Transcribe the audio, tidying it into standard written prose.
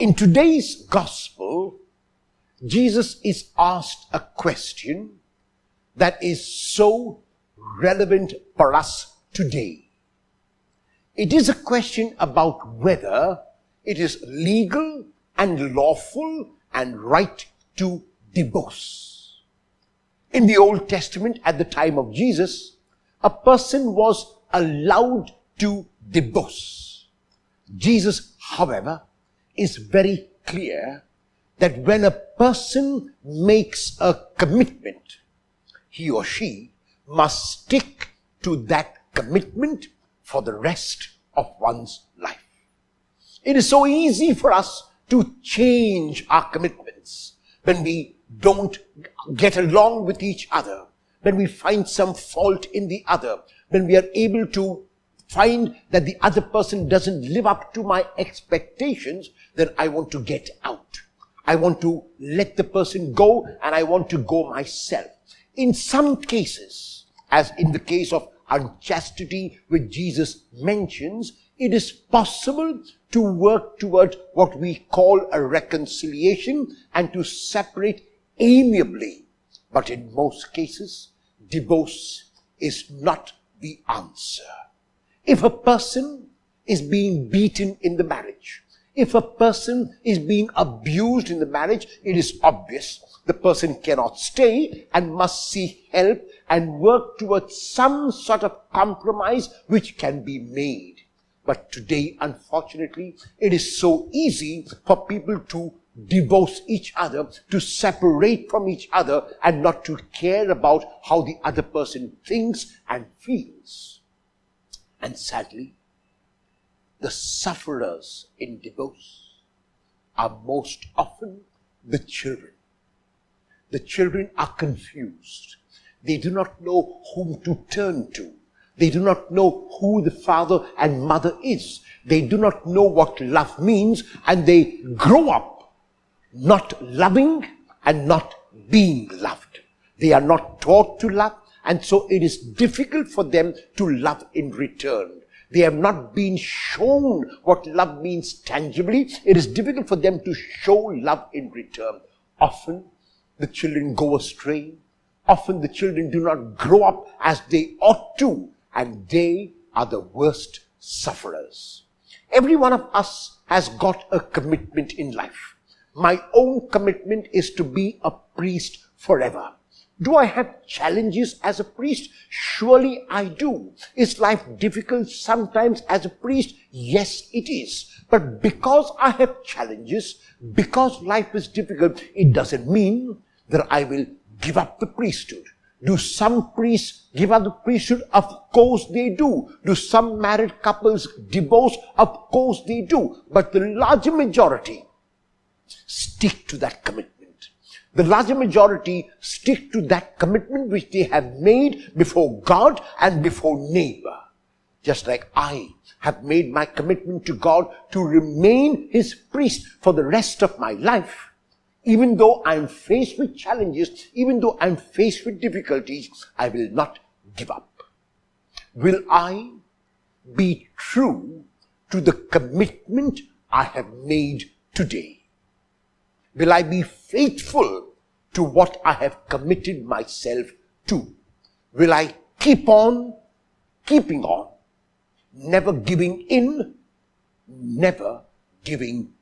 In today's gospel, Jesus is asked a question that is so relevant for us today. It is a question about whether it is legal and lawful and right to divorce. In the Old Testament, at the time of Jesus, a person was allowed to divorce. Jesus, however, is very clear that when a person makes a commitment, he or she must stick to that commitment for the rest of one's life. It is so easy for us to change our commitments when we don't get along with each other, when we find some fault in the other, when we are able to find that the other person doesn't live up to my expectations, then I want to get out. I want to let the person go and I want to go myself. In some cases, as in the case of unchastity which Jesus mentions, it is possible to work toward what we call a reconciliation and to separate amiably. But in most cases, divorce is not the answer. If a person is being beaten in the marriage, if a person is being abused in the marriage, it is obvious the person cannot stay and must seek help and work towards some sort of compromise which can be made. But today, unfortunately, it is so easy for people to divorce each other, to separate from each other, and not to care about how the other person thinks and feels. And sadly, the sufferers in divorce are most often the children. The children are confused. They do not know whom to turn to. They do not know who the father and mother is. They do not know what love means, and they grow up not loving and not being loved. They are not taught to love, and so it is difficult for them to love in return. They have not been shown what love means tangibly. It is difficult for them to show love in return. Often the children go astray. Often the children do not grow up as they ought to, and they are the worst sufferers. Every one of us has got a commitment in life. My own commitment is to be a priest forever. Do I have challenges as a priest? Surely I do. Is life difficult sometimes as a priest? Yes, it is. But because I have challenges, because life is difficult, it doesn't mean that I will give up the priesthood. Do some priests give up the priesthood? Of course they do. Do some married couples divorce? Of course they do. But the larger majority stick to that commitment. The larger majority stick to that commitment which they have made before God and before neighbor. Just like I have made my commitment to God to remain His priest for the rest of my life. Even though I am faced with challenges, even though I am faced with difficulties, I will not give up. Will I be true to the commitment I have made today? Will I be faithful to what I have committed myself to? Will I keep on keeping on, never giving in, never giving